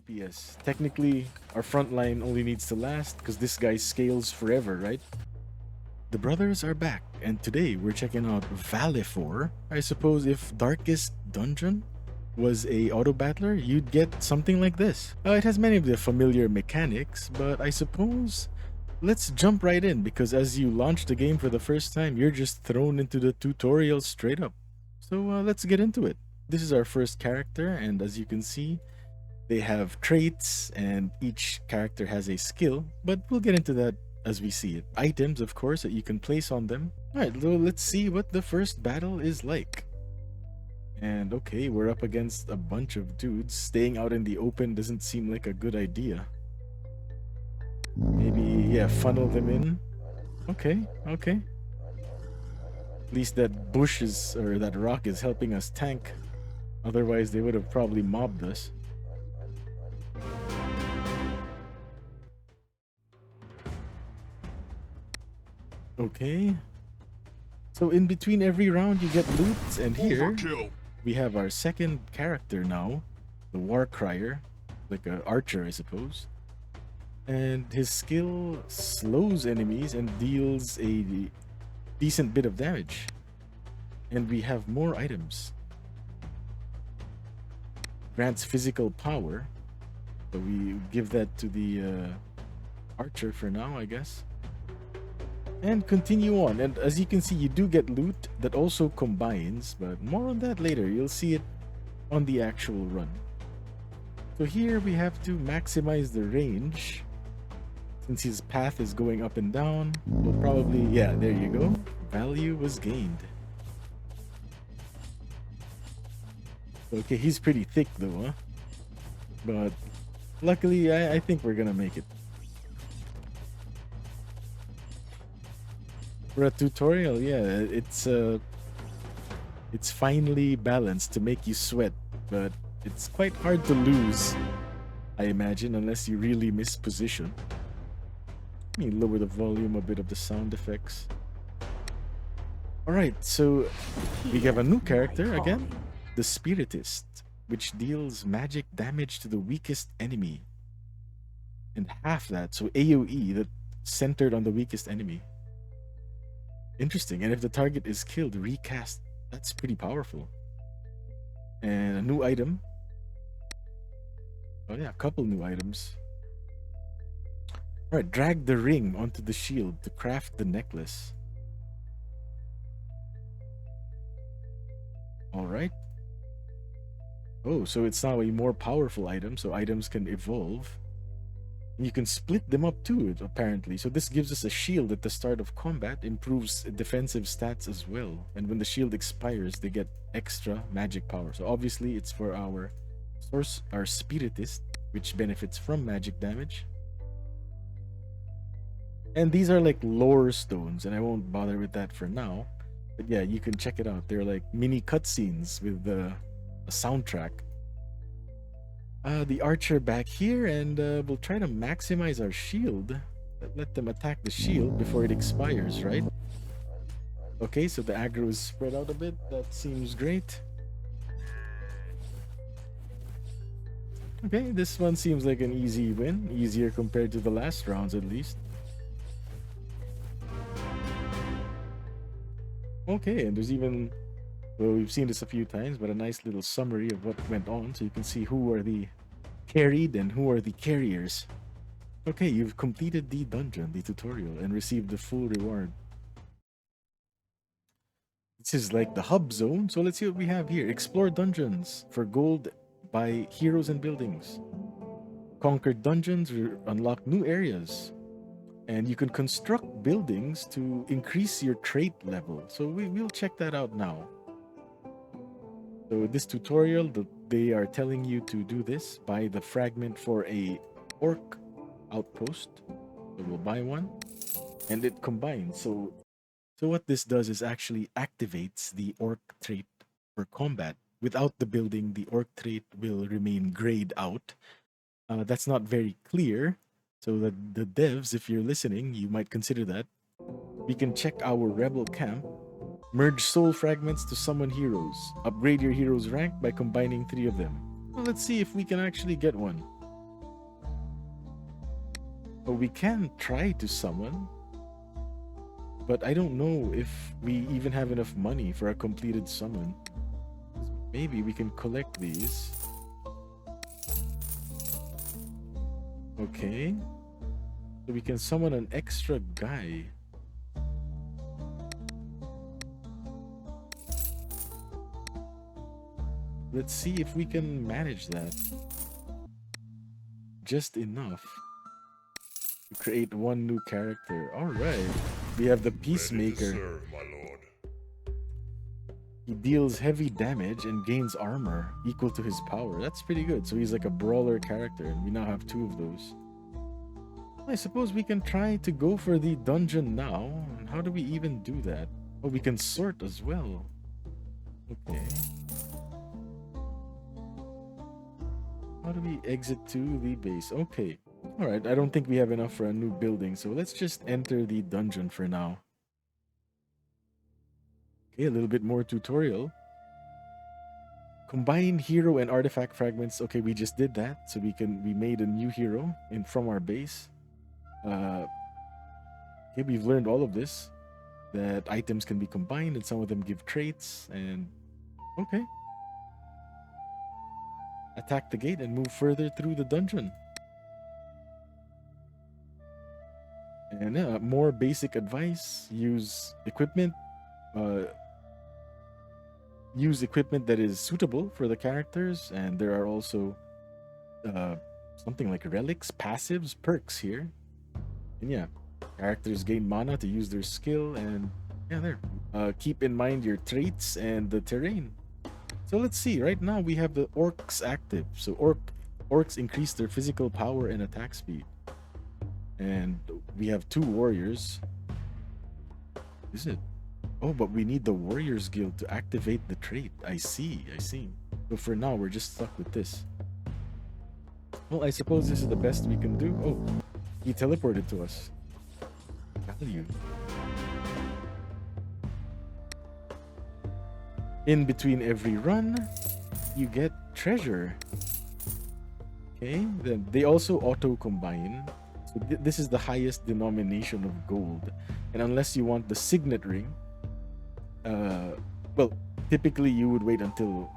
DPS. Technically, our front line only needs to last because this guy scales forever, right? The brothers are back, and today we're checking out Valefor. I suppose if Darkest Dungeon was a Autobattler, you'd get something like this. It has many of the familiar mechanics, but I suppose let's jump right in because as you launch the game for the first time, you're just thrown into the tutorial straight up. So let's get into it. This is our first character, and as you can see, they have traits, and each character has a skill, but we'll get into that as we see it. Items, of course, that you can place on them. Alright, well, let's see what the first battle is like. And okay, we're up against a bunch of dudes. Staying out in the open doesn't seem like a good idea. Maybe, yeah, funnel them in. Okay. At least that bush is, or that rock is helping us tank. Otherwise, they would have probably mobbed us. Okay. So in between every round, you get loot, and here we have our second character now, the War Crier, like an archer, I suppose. And his skill slows enemies and deals a decent bit of damage. And we have more items. Grants physical power. So we give that to the archer for now, I guess. And continue on. And as you can see, you do get loot that also combines, but more on that later. You'll see it on the actual run. So here we have to maximize the range. Since his path is going up and down, we'll probably, yeah, there you go. Value was gained. Okay, he's pretty thick though, huh? But luckily, I think we're gonna make it. For a tutorial, yeah, it's finely balanced to make you sweat, but it's quite hard to lose, I imagine, unless you really miss position. Let me lower the volume a bit of the sound effects. Alright, so we have a new character again, the Spiritist, which deals magic damage to the weakest enemy. And half that, so AoE, that centered on the weakest enemy. Interesting, and if the target is killed, recast. That's pretty powerful. And a new item. Oh yeah, a couple new items. Alright, drag the ring onto the shield to craft the necklace. Alright. Oh, so it's now a more powerful item, so items can evolve. You can split them up too, apparently. So this gives us a shield at the start of combat, improves defensive stats as well. And when the shield expires, they get extra magic power. So obviously it's for our source, our Spiritist, which benefits from magic damage. And these are like lore stones, and I won't bother with that for now. But yeah, you can check it out. They're like mini cutscenes with a soundtrack. The archer back here, and we'll try to maximize our shield. Let them attack the shield before it expires, right? Okay, so the aggro is spread out a bit. That seems great. Okay, this one seems like an easy win. Easier compared to the last rounds, at least. Okay, and there's even, well, we've seen this a few times, but a nice little summary of what went on, so you can see who are the carried and who are the carriers. Okay, you've completed the dungeon, the tutorial, and received the full reward. This is like the hub zone, so let's see what we have here. Explore dungeons for gold by heroes and buildings. Conquer dungeons, unlock new areas. And you can construct buildings to increase your trait level. So we'll check that out now. So this tutorial, they are telling you to do this. Buy the fragment for a orc outpost. So we'll buy one. And it combines. So what this does is actually activates the orc trait for combat. Without the building, the orc trait will remain grayed out. That's not very clear. So that the devs, if you're listening, you might consider that. We can check our rebel camp. Merge soul fragments to summon heroes. Upgrade your hero's rank by combining 3 of them. Well, let's see if we can actually get one. But we can try to summon. But I don't know if we even have enough money for a completed summon. Maybe we can collect these. Okay. So we can summon an extra guy. Let's see if we can manage that. Just enough to create one new character. Alright. We have the Peacemaker. Serve, my lord. He deals heavy damage and gains armor equal to his power. That's pretty good. So he's like a brawler character, and we now have 2 of those. I suppose we can try to go for the dungeon now. And how do we even do that? Oh, we can sort as well. Okay. How do we exit to the base? Okay. Alright, I don't think we have enough for a new building, so let's just enter the dungeon for now. Okay, a little bit more tutorial. Combine hero and artifact fragments. Okay, we just did that, so we made a new hero from our base. Okay, we've learned all of this. That items can be combined and some of them give traits, and okay. Attack the gate and move further through the dungeon. And more basic advice. Use equipment that is suitable for the characters, and there are also something like relics, passives, perks here. And yeah, characters gain mana to use their skill, and yeah, there. Keep in mind your traits and the terrain. So let's see, right now we have the orcs active. So orcs increase their physical power and attack speed. And we have 2 warriors. Is it? Oh, but we need the Warriors Guild to activate the trait. I see. But for now, we're just stuck with this. Well, I suppose this is the best we can do. Oh, he teleported to us. Value. In between every run, you get treasure. Okay, then they also auto-combine. So this is the highest denomination of gold. And unless you want the signet ring, well, typically you would wait until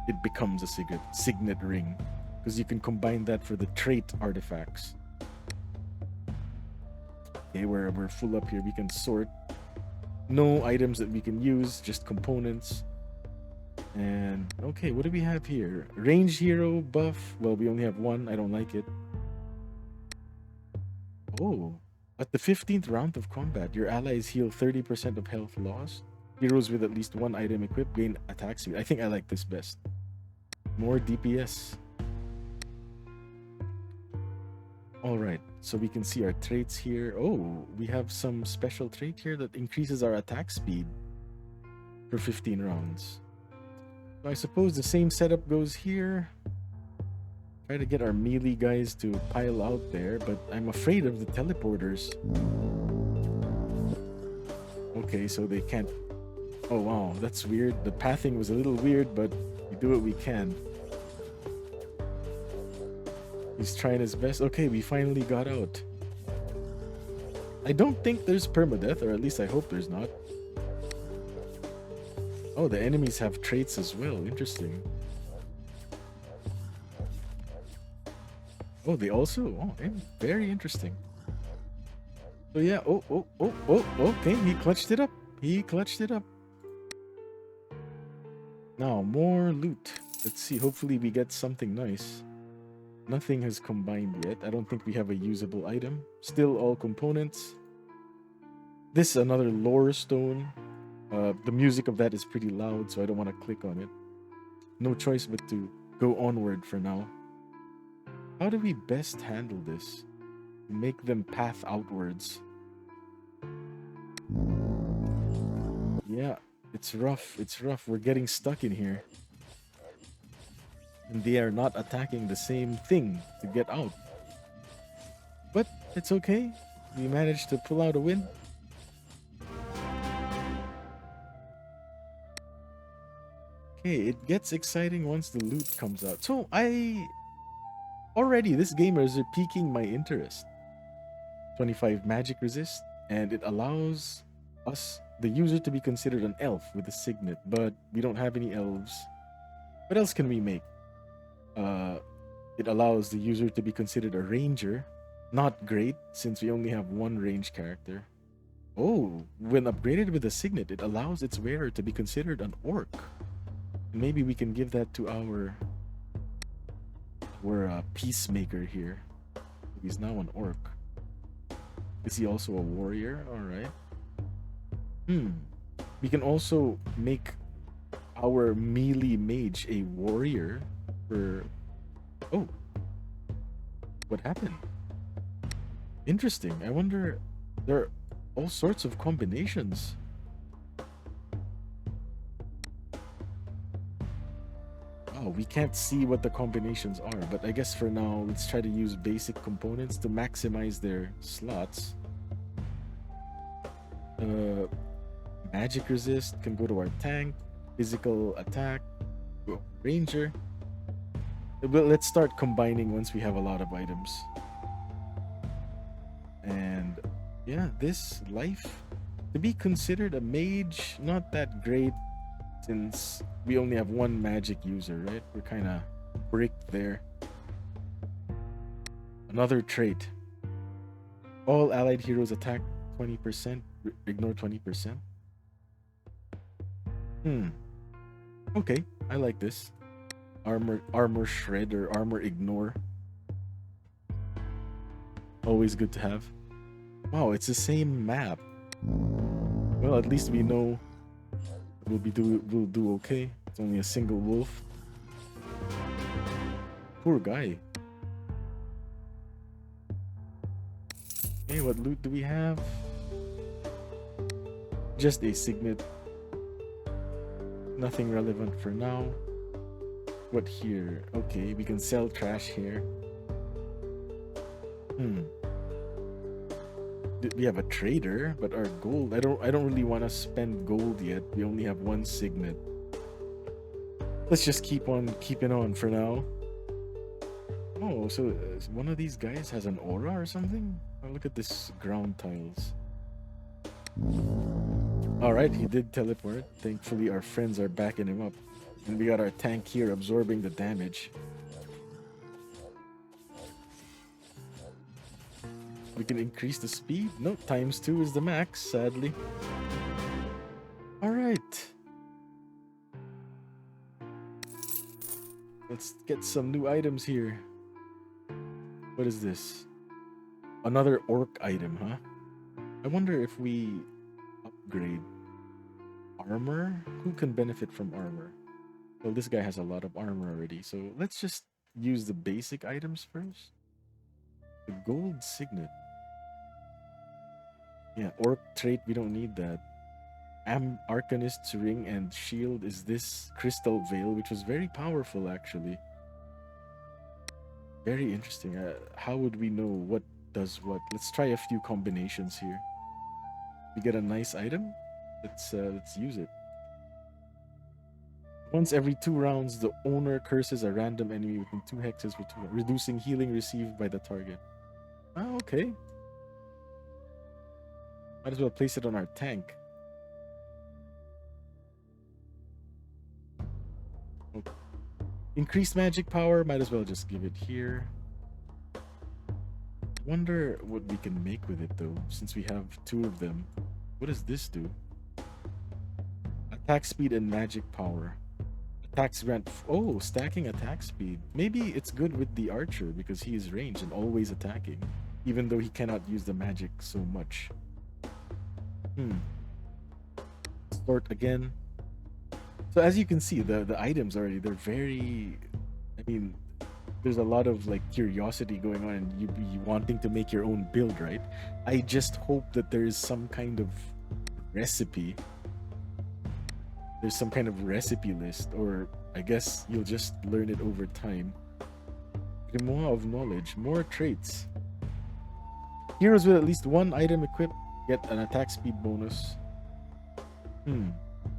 it becomes a signet ring, because you can combine that for the trait artifacts. Okay, we're full up here. We can sort. No items that we can use, just components. And okay, what do we have here? Range hero buff. Well, we only have 1. I don't like it. Oh, at the 15th round of combat, your allies heal 30% of health lost. Heroes with at least 1 item equipped gain attack speed. I think I like this best. More DPS. Alright, so we can see our traits here. Oh, we have some special trait here that increases our attack speed for 15 rounds. So I suppose the same setup goes here. Try to get our melee guys to pile out there, but I'm afraid of the teleporters. Okay, so they can't... Oh wow, that's weird. The pathing was a little weird, but we do what we can. He's trying his best. Okay, we finally got out. I don't think there's permadeath, or at least I hope there's not. Oh, the enemies have traits as well. Interesting. Oh, they also... Oh, very interesting. So yeah, okay, he clutched it up. Now, more loot. Let's see, hopefully we get something nice. Nothing has combined yet. I don't think we have a usable item. Still all components. This is another lore stone. The music of that is pretty loud, so I don't want to click on it. No choice but to go onward for now. How do we best handle this? Make them path outwards. Yeah, it's rough. We're getting stuck in here. And they are not attacking the same thing to get out. But it's okay. We managed to pull out a win. Okay, it gets exciting once the loot comes out. So already, this gamers are piquing my interest. 25 magic resist, and it allows us, the user, to be considered an elf with a signet, but we don't have any elves. What else can we make? It allows the user to be considered a ranger. Not great, since we only have one range character. Oh, when upgraded with a signet, it allows its wearer to be considered an orc. Maybe we can give that to our peacemaker here. He's now an orc. Is he also a warrior? Alright. We can also make our melee mage a warrior for... Oh. What happened? Interesting. I wonder... There are all sorts of combinations. Oh, we can't see what the combinations are, but I guess for now, let's try to use basic components to maximize their slots. Magic resist can go to our tank. Physical attack, ranger. But let's start combining once we have a lot of items. And yeah, this life, to be considered a mage, not that great, since we only have one magic user, right? We're kind of bricked there. Another trait. All allied heroes attack 20%, ignore 20%. Okay, I like this. Armor shred or armor ignore. Always good to have. Wow, it's the same map. Well, at least we know we'll do okay. It's only a single wolf. Poor guy. Okay, what loot do we have? Just a signet. Nothing relevant for now. What here? Okay, we can sell trash here. We have a trader, but our gold, I don't really want to spend gold yet. We only have one signet. Let's just keep on keeping on for now. Oh, so one of these guys has an aura or something? Oh, look at this ground tiles. Alright, he did teleport. Thankfully, our friends are backing him up. And we got our tank here absorbing the damage. We can increase the speed. No, ×2 is the max, sadly. Alright. Let's get some new items here. What is this? Another orc item, huh? I wonder if we upgrade armor. Who can benefit from armor? Well, this guy has a lot of armor already, so let's just use the basic items first. The gold signet. Yeah, orc trait, we don't need that. Arcanist's ring and shield is this crystal veil, which was very powerful actually. Very interesting. How would we know what does what? Let's try a few combinations here. We get a nice item. Let's use it. Once every 2 rounds, the owner curses a random enemy within 2 hexes for 2, reducing healing received by the target. Ah, okay. Might as well place it on our tank. Okay. Increased magic power, might as well just give it here. Wonder what we can make with it though, since we have 2 of them. What does this do? Attack speed and magic power. Attacks grant... Oh, stacking attack speed. Maybe it's good with the archer because he is ranged and always attacking, even though he cannot use the magic so much. Sort again. So as you can see, the items already, they're very... I mean, there's a lot of like curiosity going on and you be wanting to make your own build, right? I just hope that there is some kind of recipe. There's some kind of recipe list, or I guess you'll just learn it over time. Grimoire of knowledge, more traits. Heroes with at least 1 item equipped get an attack speed bonus.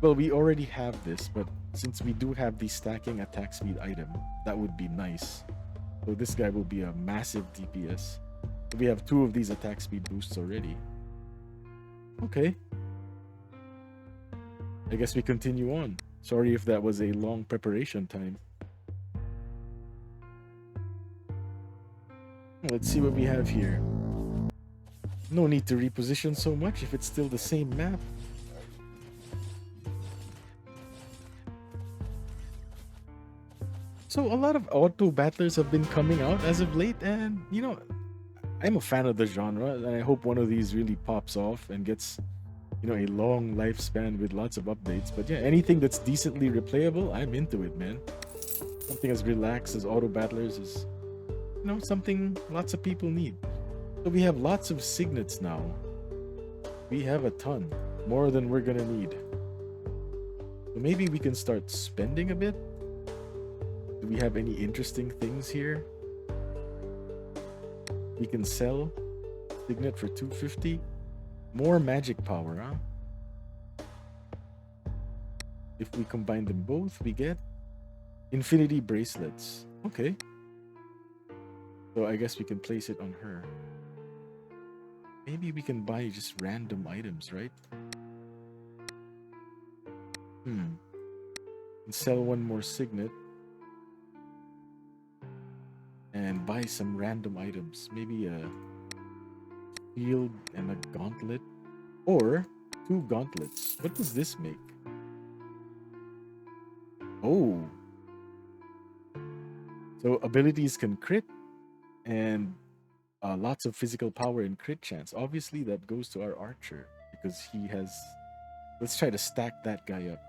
Well, we already have this, but since we do have the stacking attack speed item, that would be nice. So this guy will be a massive DPS. We have 2 of these attack speed boosts already. Okay. I guess we continue on. Sorry if that was a long preparation time. Let's see what we have here. No need to reposition so much if it's still the same map. So a lot of auto battlers have been coming out as of late, and you know, I'm a fan of the genre, and I hope one of these really pops off and gets, you know, a long lifespan with lots of updates. But yeah, anything that's decently replayable, I'm into it, man. Something as relaxed as Auto Battlers is, you know, something lots of people need. So we have lots of signets now. We have a ton, more than we're gonna need. So maybe we can start spending a bit. Do we have any interesting things here? We can sell signet for 250. More magic power, huh? If we combine them both, we get infinity bracelets. Okay. So I guess we can place it on her. Maybe we can buy just random items, right? And sell one more signet. And buy some random items. Maybe a shield and a gauntlet. Or 2 gauntlets. What does this make? Oh. So abilities can crit and lots of physical power and crit chance. Obviously, that goes to our archer because he has. Let's try to stack that guy up.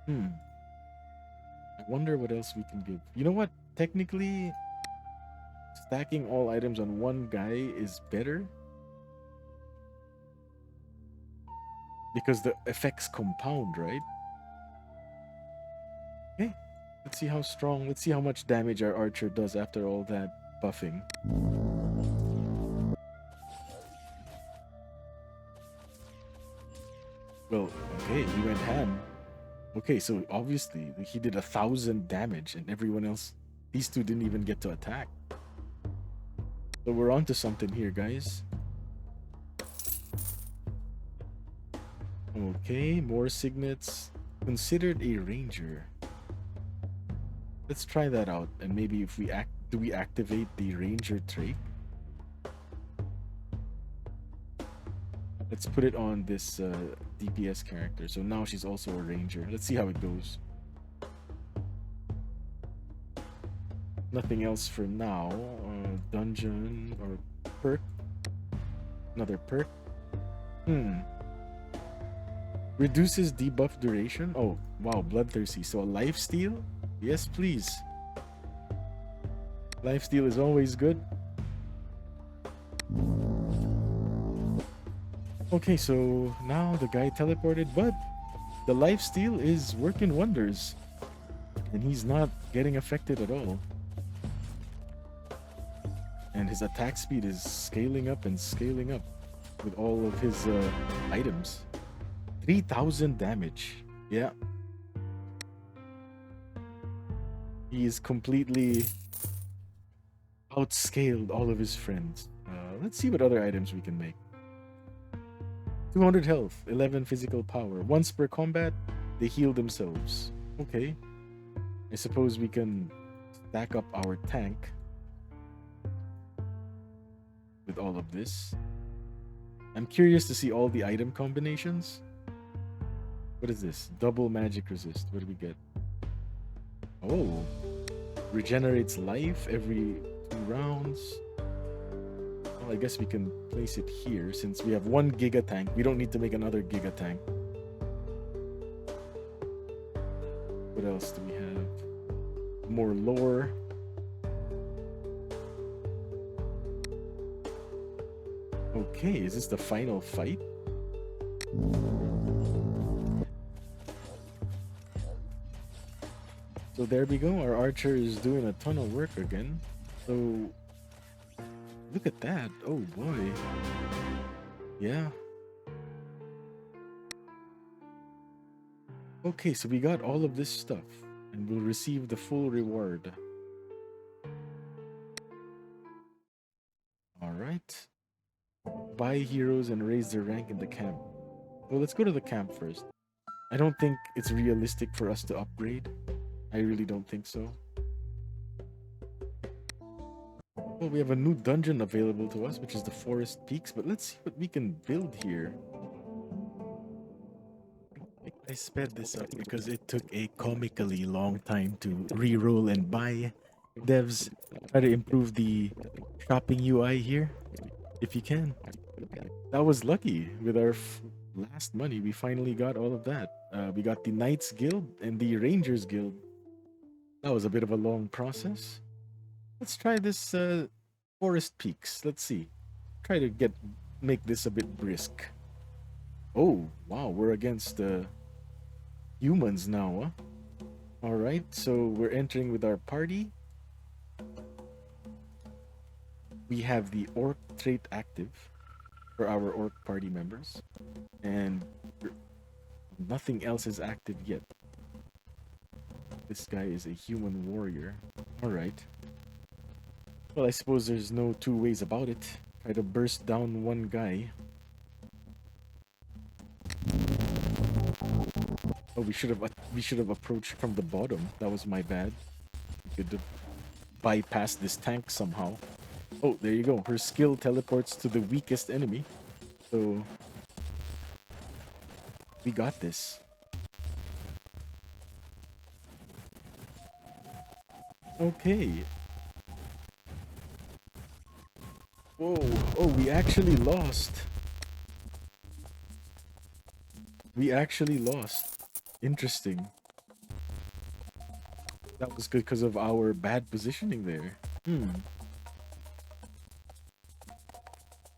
I wonder what else we can give. You know what? Technically, stacking all items on one guy is better because the effects compound, right? Okay. Let's see how strong. Let's see how much damage our archer does after all that buffing. Well, okay, he went ham. Okay, so obviously he did 1,000 damage, and everyone else, these 2 didn't even get to attack. So we're on to something here, guys. Okay, more signets. Considered a ranger. Let's try that out, and maybe if we do we activate the ranger trait? Let's put it on this DPS character. So now she's also a ranger. Let's see how it goes. Nothing else for now. Dungeon or perk. Another perk. Reduces debuff duration. Oh, wow, bloodthirsty. So a lifesteal? Yes, please. Lifesteal is always good. Okay, so now the guy teleported, but the lifesteal is working wonders. And he's not getting affected at all. And his attack speed is scaling up and scaling up with all of his items. 3,000 damage. Yeah. He is completely outscaled all of his friends. Let's see what other items we can make. 200 health, 11 physical power. Once per combat, they heal themselves. Okay. I suppose we can stack up our tank with all of this. I'm curious to see all the item combinations. What is this? Double magic resist. What do we get? Oh. Regenerates life every 2 rounds. Well, I guess we can place it here since we have 1 giga tank. We don't need to make another giga tank. What else do we have? More lore. Okay, is this the final fight? So there we go. Our archer is doing a ton of work again. So look at that. Oh boy. Yeah. Okay, so we got all of this stuff and we'll receive the full reward. Alright. Buy heroes and raise their rank in the camp. Well, let's go to the camp first. I don't think it's realistic for us to upgrade. I really don't think so. Well, we have a new dungeon available to us, which is the Forest Peaks, but let's see what we can build here. I sped this up because it took a comically long time to re-roll and buy. Devs, try to improve the shopping UI here, if you can. That was lucky. With our last money, we finally got all of that. We got the Knights Guild and the Rangers Guild. That was a bit of a long process. Let's try this Forest Peaks. Let's see. Try to make this a bit brisk. Oh, wow, we're against humans now, huh? Alright, so we're entering with our party. We have the Orc trait active for our Orc party members. And nothing else is active yet. This guy is a human warrior. Alright. Well, I suppose there's no two ways about it. Try to burst down one guy. Oh, we should have approached from the bottom. That was my bad. We could have bypassed this tank somehow. Oh, there you go. Her skill teleports to the weakest enemy. So we got this. Okay. Whoa. Oh, we actually lost. We actually lost. Interesting. That was good because of our bad positioning there.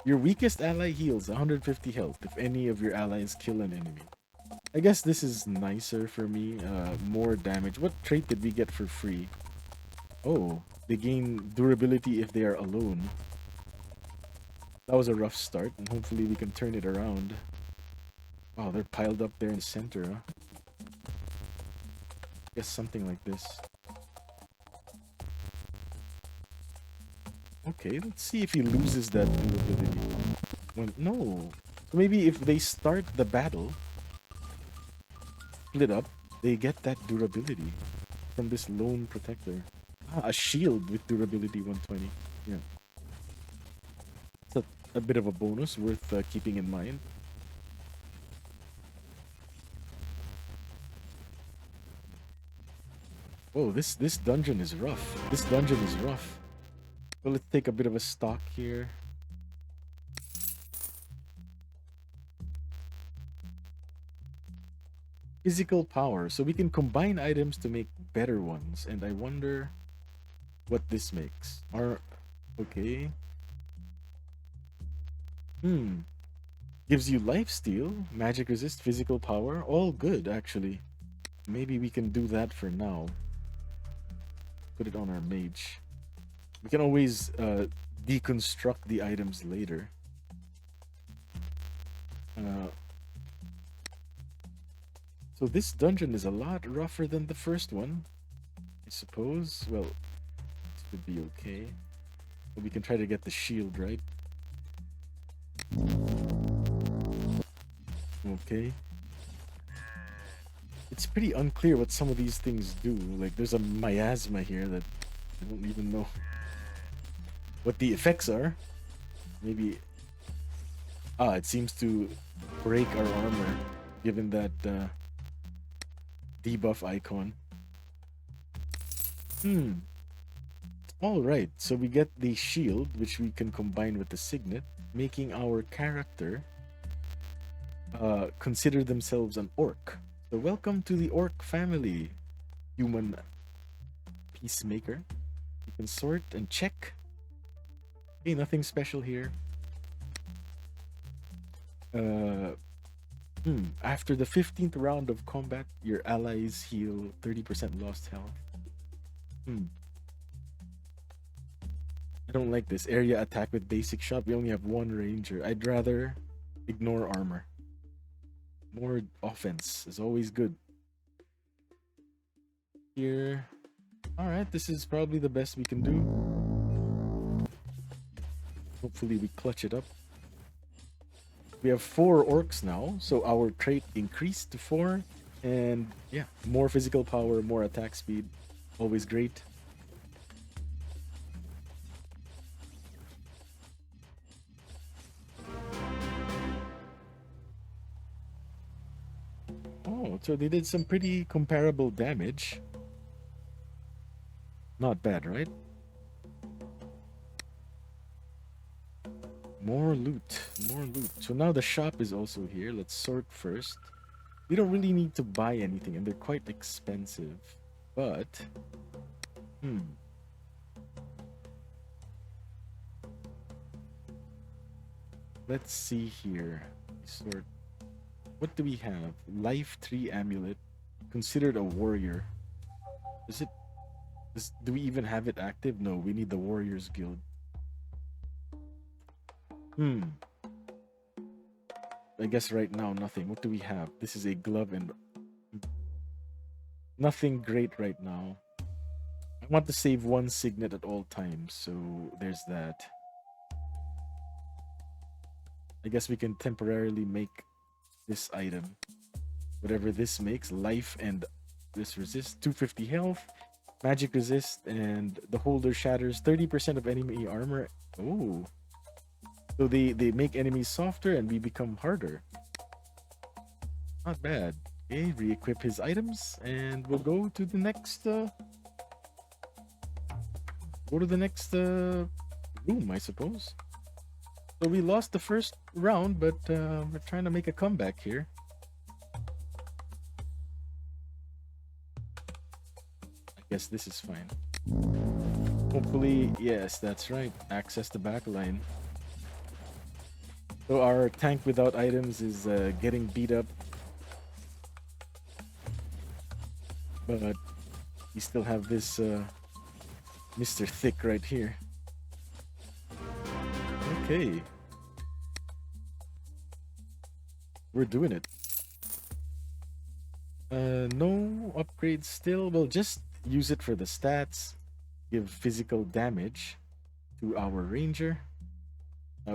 Your weakest ally heals 150 health if any of your allies kill an enemy. I guess this is nicer for me. More damage. What trait did we get for free? Oh, they gain durability if they are alone. That was a rough start, and hopefully we can turn it around. Wow, they're piled up there in the center, huh? Guess something like this. Okay, let's see if he loses that durability. No. So maybe if they start the battle, split up, they get that durability from this lone protector. Ah, a shield with durability 120. Yeah. It's a bit of a bonus worth keeping in mind. Whoa, this dungeon is rough. This dungeon is rough. So let's take a bit of a stock here. Physical power. So we can combine items to make better ones. And I wonder what this makes. Okay. Gives you lifesteal, magic resist, physical power. All good, actually. Maybe we can do that for now. Put it on our mage. We can always deconstruct the items later. So this dungeon is a lot rougher than the first one, I suppose. Well, this would be okay. But we can try to get the shield, right? Okay. It's pretty unclear what some of these things do. Like, there's a miasma here that I don't even know what the effects are. Maybe... Ah, it seems to break our armor, given that debuff icon. Alright, so we get the shield, which we can combine with the signet, making our character consider themselves an orc. So welcome to the orc family, human peacemaker. You can sort and check. Okay, nothing special here. After the 15th round of combat, your allies heal 30% lost health. I don't like this. Area attack with basic shot. We only have one ranger. I'd rather ignore armor. More offense is always good. Here. Alright, this is probably the best we can do. Hopefully we clutch it up. We have 4 orcs now, so our trait increased to 4. And yeah, more physical power, more attack speed. Always great. Oh, so they did some pretty comparable damage. Not bad, right? More loot, more loot. So now the shop is also here. Let's sort first. We don't really need to buy anything, and they're quite expensive. But, hmm. Let's see here. Sort. What do we have? Life 3 amulet. Considered a warrior. Is it? Do we even have it active? No, we need the Warriors Guild. Hmm. I guess right now, nothing. What do we have? This is a glove and... Nothing great right now. I want to save 1 signet at all times, so there's that. I guess we can temporarily make this item. Whatever this makes, life and this resist, 250 health, magic resist, and the holder shatters 30% of enemy armor. Oh. So they make enemies softer and we become harder. Not bad. Okay, re-equip his items and we'll go to the next room, I suppose. So we lost the first round, but we're trying to make a comeback here. I guess this is fine. Hopefully, yes, that's right. Access the back line. So our tank without items is getting beat up. But we still have this Mr. Thick right here. Okay. We're doing it. No upgrades still. We'll just use it for the stats. Give physical damage to our ranger.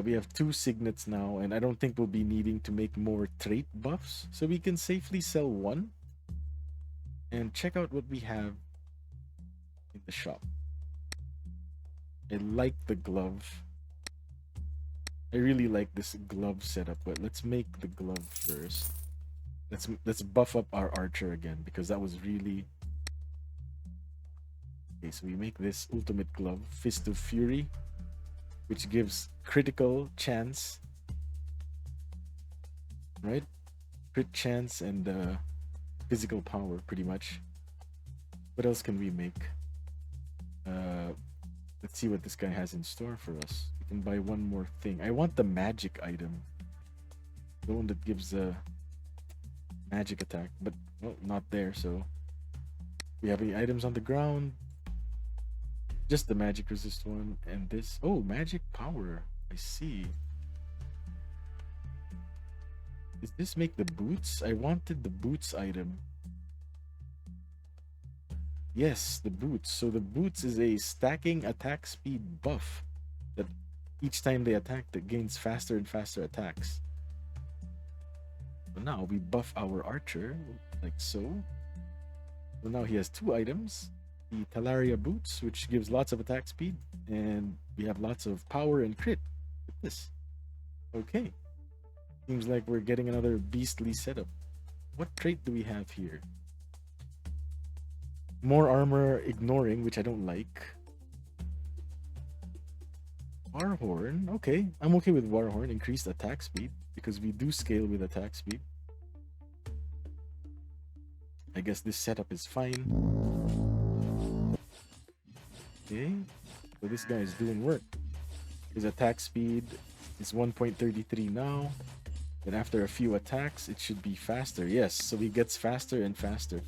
We have 2 signets now, and I don't think we'll be needing to make more trait buffs. So we can safely sell 1. And check out what we have in the shop. I like the glove. I really like this glove setup, but let's make the glove first. Let's buff up our archer again because that was really... Okay, so we make this ultimate glove, Fist of Fury, which gives critical chance, right? Crit chance and physical power, pretty much. What else can we make? Let's see what this guy has in store for us. We can buy 1 more thing. I want the magic item, the one that gives a magic attack, but well, not there. So we have any items on the ground? Just the magic resist one and this. Oh, magic power. I see. Does this make the boots? I wanted the boots item. Yes, the boots. So the boots is a stacking attack speed buff that each time they attack, that gains faster and faster attacks. So now we buff our archer like so. So now he has 2 items. The Talaria boots, which gives lots of attack speed, and we have lots of power and crit with this. Okay. Seems like we're getting another beastly setup. What trait do we have here? More armor ignoring, which I don't like. Warhorn, okay. I'm okay with Warhorn. Increased attack speed, because we do scale with attack speed. I guess this setup is fine. Okay, so this guy is doing work. His attack speed is 1.33 now. Then after a few attacks, it should be faster. Yes, so he gets faster and faster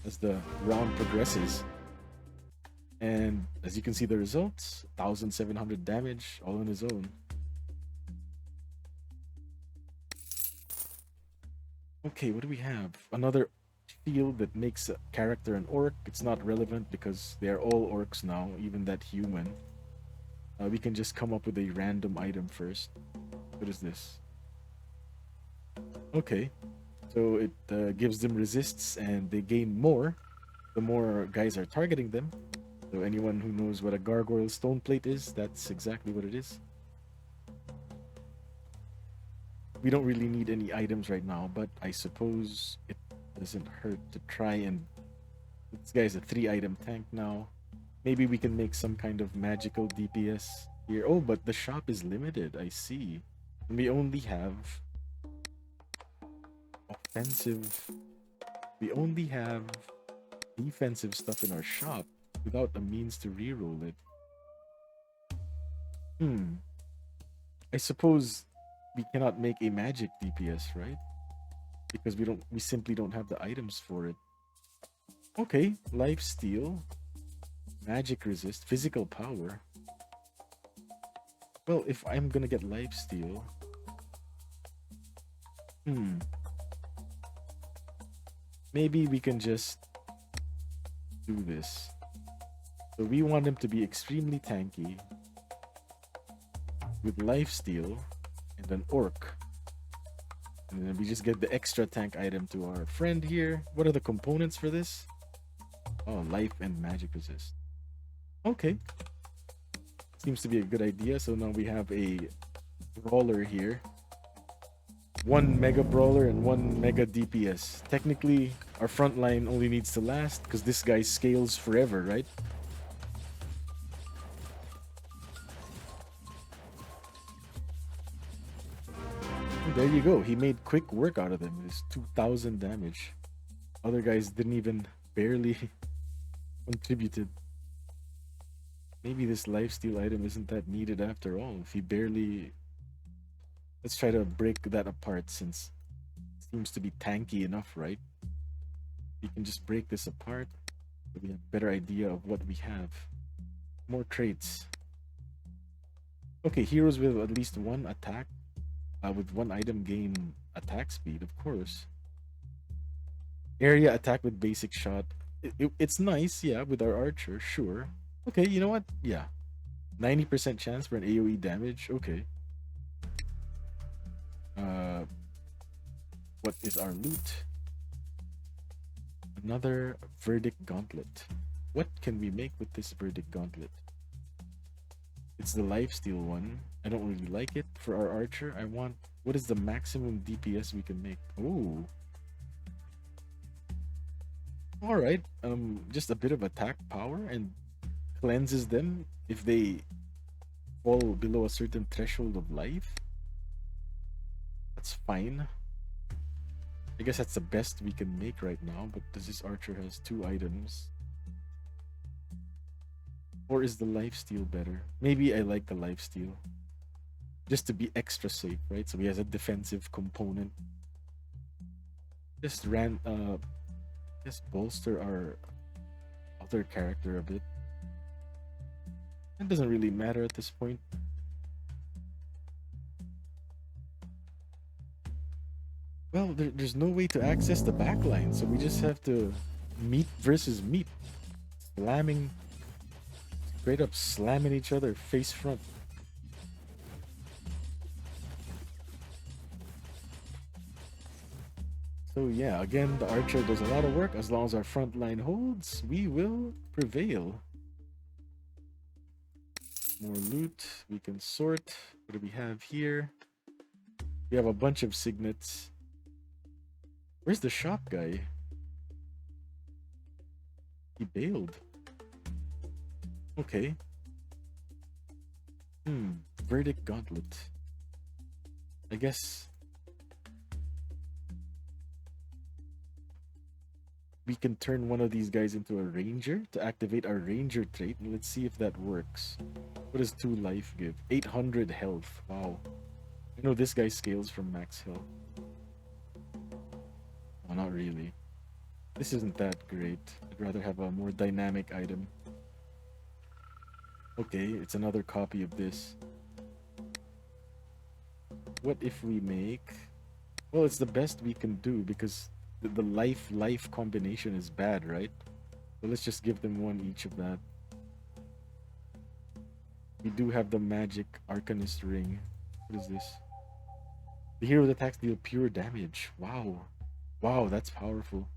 as the round progresses. And as you can see the results, 1,700 damage all on his own. Okay, what do we have? Another field that makes a character an orc. It's not relevant because they are all orcs now, even that human. We can just come up with a random item first. What is this? Okay, so it gives them resists and they gain more the more guys are targeting them. So anyone who knows what a gargoyle stone plate is, that's exactly what it is. We don't really need any items right now, but I suppose it doesn't hurt to try and... This guy's a 3-item tank now. Maybe we can make some kind of magical DPS here. Oh, but the shop is limited, I see. And we only have offensive... We only have defensive stuff in our shop without a means to reroll it. I suppose we cannot make a magic DPS, right? Because we simply don't have the items for it. Okay, life steal, magic resist, physical power. Well, if I'm gonna get life steal, maybe we can just do this. So we want him to be extremely tanky with lifesteal and an orc. And then we just get the extra tank item to our friend here. What are the components for this? Oh, life and magic resist. Okay. Seems to be a good idea. So now we have a brawler here. 1 mega brawler and 1 mega DPS. Technically, our front line only needs to last because this guy scales forever, right? There you go. He made quick work out of them. It's 2,000 damage. Other guys didn't even barely contributed. Maybe this lifesteal item isn't that needed after all. If he barely... Let's try to break that apart since it seems to be tanky enough, right? We can just break this apart so we have a better idea of what we have. More traits. Okay, heroes with at least 1 attack. With 1 item gain attack speed, of course. Area attack with basic shot. It's nice, yeah, with our archer, sure. Okay, you know what? Yeah. 90% chance for an AoE damage. Okay. What is our loot? Another verdict gauntlet. What can we make with this verdict gauntlet? It's the lifesteal one. I don't really like it. For our archer, I want... What is the maximum DPS we can make? Oh. Alright. Just a bit of attack power and cleanses them if they fall below a certain threshold of life. That's fine. I guess that's the best we can make right now, but does this archer has 2 items? Or is the lifesteal better? Maybe I like the lifesteal. Just to be extra safe, right? So he has a defensive component. Just bolster our other character a bit. It doesn't really matter at this point. Well, there's no way to access the backline, so we just have to meat versus meat. Slamming, straight up slamming each other face front. So yeah, again, the archer does a lot of work. As long as our front line holds, we will prevail. More loot, we can sort. What do we have here? We have a bunch of signets. Where's the shop guy? He bailed. Okay. Verdict gauntlet. I guess we can turn one of these guys into a ranger to activate our ranger trait. Let's see if that works. What does 2 life give? 800 health. Wow. I know this guy scales from max health. Oh, not really. This isn't that great. I'd rather have a more dynamic item. Okay, it's another copy of this. What if we make... Well, it's the best we can do because the life combination is bad, right? So let's just give them 1 each of that. We do have the magic arcanist ring. What is this? The hero's attacks deal pure damage. Wow. Wow, that's powerful.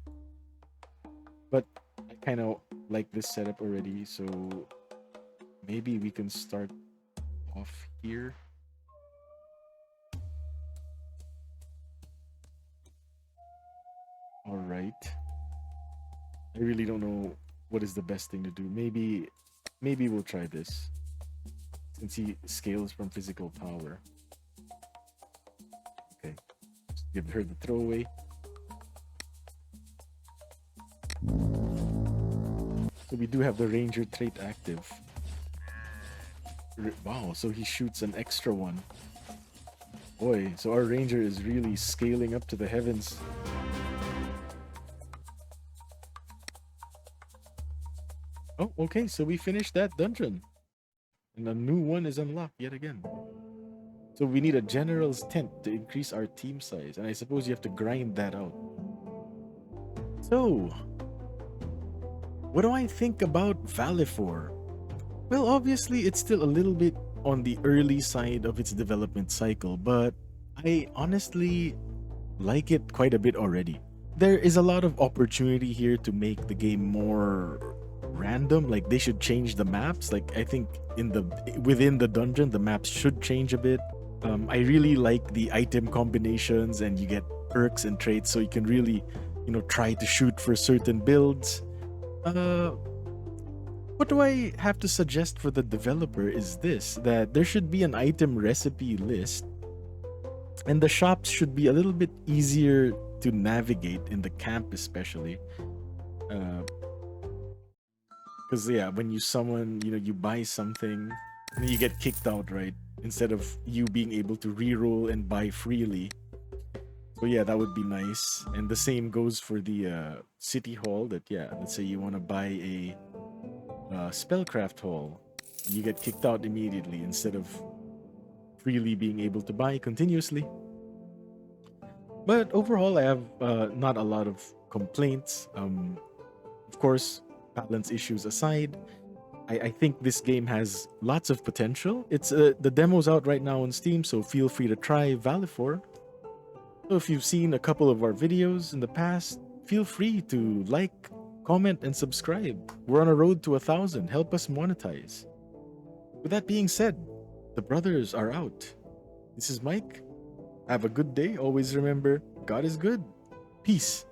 But I kind of like this setup already, so maybe we can start off here. All right. I really don't know what is the best thing to do. Maybe we'll try this since he scales from physical power. Okay. Just give her the throwaway. So we do have the ranger trait active. Wow, so he shoots an extra one. Boy, so our ranger is really scaling up to the heavens. Oh, okay, so we finished that dungeon. And a new one is unlocked yet again. So we need a general's tent to increase our team size. And I suppose you have to grind that out. So, what do I think about Valefor? Well, obviously, it's still a little bit on the early side of its development cycle, but I honestly like it quite a bit already. There is a lot of opportunity here to make the game more random. Like, they should change the maps. Like, I think within the dungeon, the maps should change a bit. I really like the item combinations, and you get perks and traits, so you can really, try to shoot for certain builds. What do I have to suggest for the developer is this, that there should be an item recipe list, and the shops should be a little bit easier to navigate in the camp, especially. Because, yeah, when you summon, you buy something, and you get kicked out, right? Instead of you being able to reroll and buy freely. So yeah, that would be nice. And the same goes for the city hall. That, yeah, let's say you want to buy a spellcraft hall, you get kicked out immediately instead of freely being able to buy continuously. But overall, I have not a lot of complaints. Of course, balance issues aside, I think this game has lots of potential. It's the demo's out right now on Steam, so feel free to try Valefor. So if you've seen a couple of our videos in the past, feel free to like, comment, and subscribe. We're on a road to 1,000. Help us monetize. With that being said, the brothers are out. This is Mike. Have a good day. Always remember, God is good. Peace.